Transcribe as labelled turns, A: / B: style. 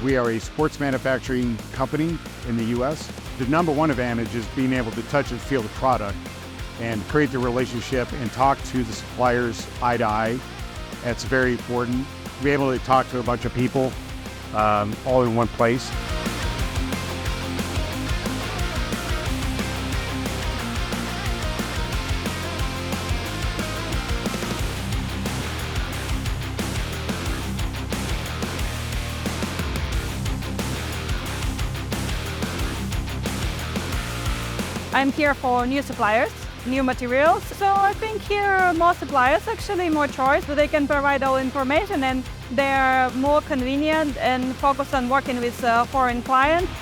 A: We are a sports manufacturing company in the US. The number one advantage is being able to touch and feel the product and create the relationship and talk to the suppliers eye to eye. That's very important. To be able to talk to a bunch of people all in one place.
B: I'm here for new suppliers, new materials. So I think here more suppliers, actually more choice, but they can provide all information and they're more convenient and focus on working with foreign clients.